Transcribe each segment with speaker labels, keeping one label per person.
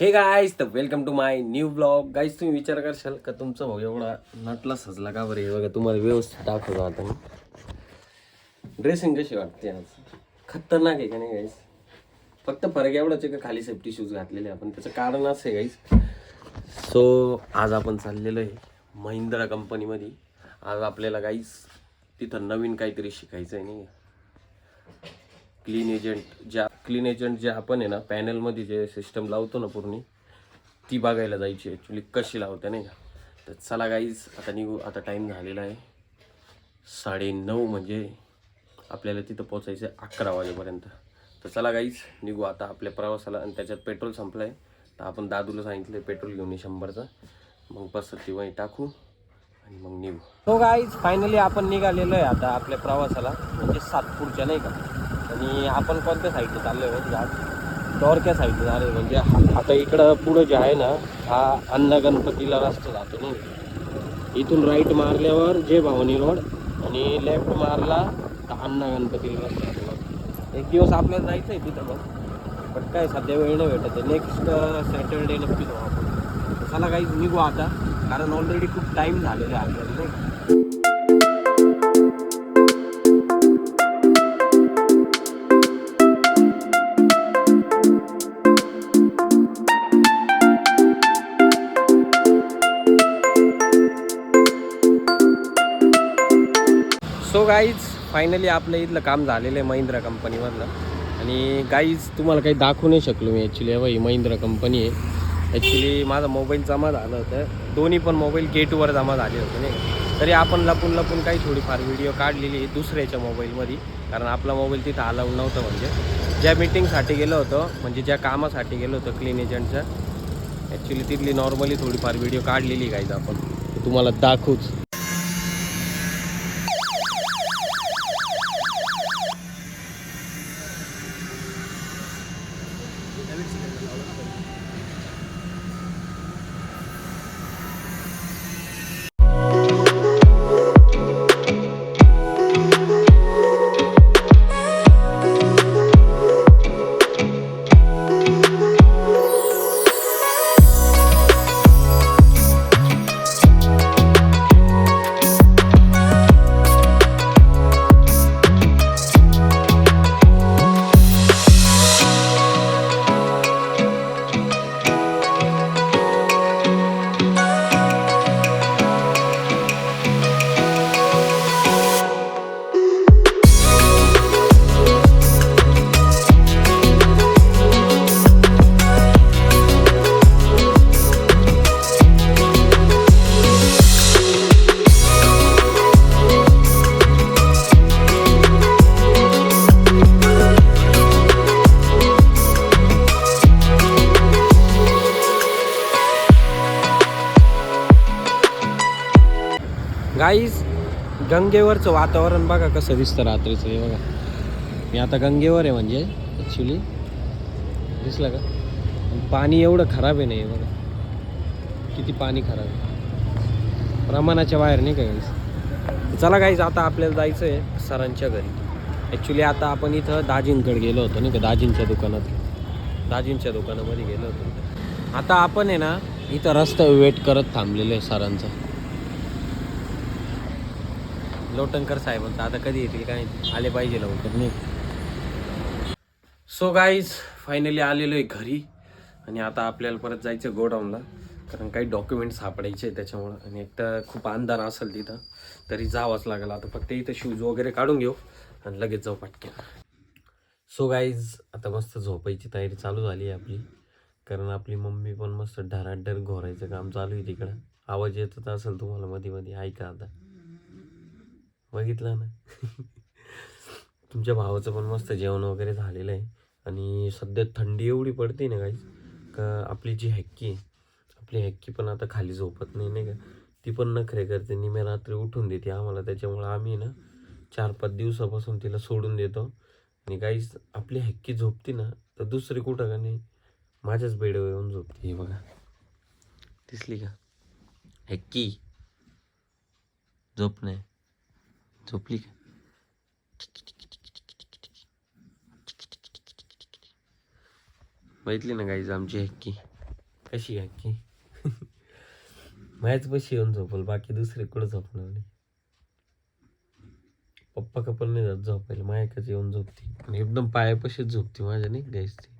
Speaker 1: हे गाईज तर welcome to my new blog. Guys तुम्ही विचार करशाल का तुमचा भाऊ एवढा नटला सजला का बरं? हे बघा तुम्हाला व्यवस्थित दाखवतो आता मी. ड्रेसिंग कशी वाटते आज? खतरनाक आहे का नाही गाईज? फक्त फरक एवढाच आहे का खाली सेफ्टी शूज घातलेले आपण. त्याचं कारण असं आहे गाईज. सो आज आपण चाललेलो आहे महिंद्रा कंपनीमध्ये. आज आपल्याला गाईज तिथं नवीन काहीतरी शिकायचं आहे नाही. क्लीन एजंट जे आपण आहे ना पॅनलमध्ये जे सिस्टम लावतो ना पूर्ण, ती बघायला जायची ॲक्च्युली कशी लावते नाही का. तर चला गाईज आता निघू. आता टाईम झालेला आहे 9:30, म्हणजे आपल्याला तिथं पोचायचं आहे 11 वाजेपर्यंत. तर चला गाईज निघू आता आपल्या प्रवासाला. आणि त्याच्यात पेट्रोल संपलं आहे तर आपण दादूला सांगितलं पेट्रोल घेऊन ये 100चं. मग बस ती वही टाकू आणि मग निघू. हो गाईज फायनली आपण निघालेलो आहे आता आपल्या प्रवासाला, म्हणजे सातपूरच्या नाही का. आणि आपण कोणत्या साईडला चाललो आहे म्हणजे आज डोरक्या साईडला झालं आहे. म्हणजे आता इकडं पुढं जे आहे ना हा अन्न गणपतीला रस्ता जातो नाही. इथून राईट मारल्यावर जय भवानी रोड आणि लेफ्ट मारला तर अन्न गणपतीला रस्ता जातो. एक दिवस आपल्याला जायचं आहे तिथं पण काय सध्या वेळ नाही भेटत आहे. नेक्स्ट सॅटरडे नक्की जाऊ आपण. चला काहीच निघू आता, कारण ऑलरेडी खूप टाईम झालेला आहे आपल्याला नाही. सो गाईज फायनली आपलं इथलं काम झालेलं आहे महिंद्रा कंपनीमधलं. आणि गाईज तुम्हाला काही दाखवू नाही शकलो मी ॲक्च्युली. ही महिंद्रा कंपनी आहे. ॲक्च्युली माझा मोबाईल जमा झालं होतं, दोन्ही पण मोबाईल गेटवर जमा झाले होते नाही. तरी आपण लपून काही थोडीफार व्हिडिओ काढलेली दुसऱ्याच्या मोबाईलमध्ये, कारण आपला मोबाईल तिथं अलाउड नव्हतं. म्हणजे ज्या मीटिंगसाठी गेलो होतो, म्हणजे ज्या कामासाठी गेलो होतो क्लीन एजंटच्या, ॲक्च्युली तिथली नॉर्मली थोडीफार व्हिडिओ काढलेली गाईज आपण, तुम्हाला दाखवूच. गाईज गंगेवरचं वातावरण बघा कसं दिसतं रात्रीचं. हे बघा मी आता गंगेवर आहे म्हणजे ॲक्च्युली, दिसलं का? पाणी एवढं खराब आहे नाही. बघा किती पाणी खराब आहे, प्रमाणाच्या बाहेर नाही का गाईज. चला गाईज आता आपल्याला जायचं आहे सरांच्या घरी. ॲक्च्युली आता आपण इथं दाजींकडे गेलो होतो नाही का, दाजींच्या दुकानामध्ये गेलो होतो. आता आपण आहे ना इथं रस्ता वेट करत थांबलेलो आहे सरांचा. लोटनकर साहेबांचा आता कधी येतील काय, आले पाहिजे लवकर नाही. सो गाईज फायनली आलेलो आहे घरी. आणि आता आपल्याला परत जायचं गोडाऊनला, कारण काही डॉक्युमेंट सापडायचे त्याच्यामुळं. आणि एक तर खूप अंधार असेल तिथं, तरी जावंच लागेल. आता फक्त इथं शूज वगैरे काढून घेऊ आणि लगेच जाऊ पटकन. सो गाईज आता मस्त झोपायची तयारी चालू झाली आहे आपली, कारण आपली मम्मी पण मस्त ढराढर घोरायचं काम चालू आहे तिकडं. आवाज येतच असेल तुम्हाला मध्ये मध्ये, ऐका आता. बघितलं ना तुमच्या भावाचं पण मस्त जेवण वगैरे झालेलं आहे. आणि सध्या थंडी एवढी पडते ना गाईज का आपली जी आपली हॅक्की पण आता खाली झोपत नाही का. ती पण नखरे करते, निम्या रात्री उठून देते आम्हाला. त्याच्यामुळं आम्ही ना 4-5 दिवसापासून तिला सोडून देतो. आणि गाईज आपली हॅक्की झोपते ना तर दुसरी कुठं का नाही, माझ्याच बेडवर येऊन झोपते. हे बघा दिसली का हॅक्की? झोप नाही, झोपली का? बघितली ना गाईज आमची हॅक्की. कशी आहे की माझ्याच पशी येऊन झोपल, बाकी दुसरे कुठं झोपणार नाही. पप्पा का पण नाही जात झोपायला, मायाकच येऊन झोपते आणि एकदम पायापाशीच झोपते माझ्या, नाही गाईस ती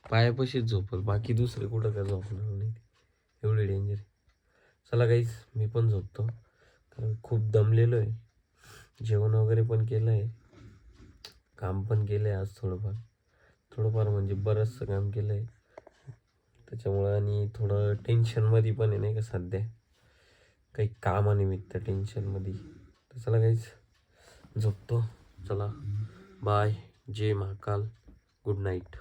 Speaker 1: पायापाशीच झोपल, बाकी दुसरे कुठं काय झोपणार नाही. एवढी डेंजर आहे. चला गाईस मी पण झोपतो, कारण खूप दमलेलो आहे. जेवण वगैरे पण केलं आहे, काम पण केलं आहे आज थोडंफार म्हणजे बरंचसं काम केलं आहे त्याच्यामुळं. आणि थोडं टेन्शनमध्ये पण आहे नाही का सध्या, काही कामानिमित्त टेन्शनमध्ये. तर चला गाईस झोपतो. चला बाय, जय महाकाल, गुड नाईट.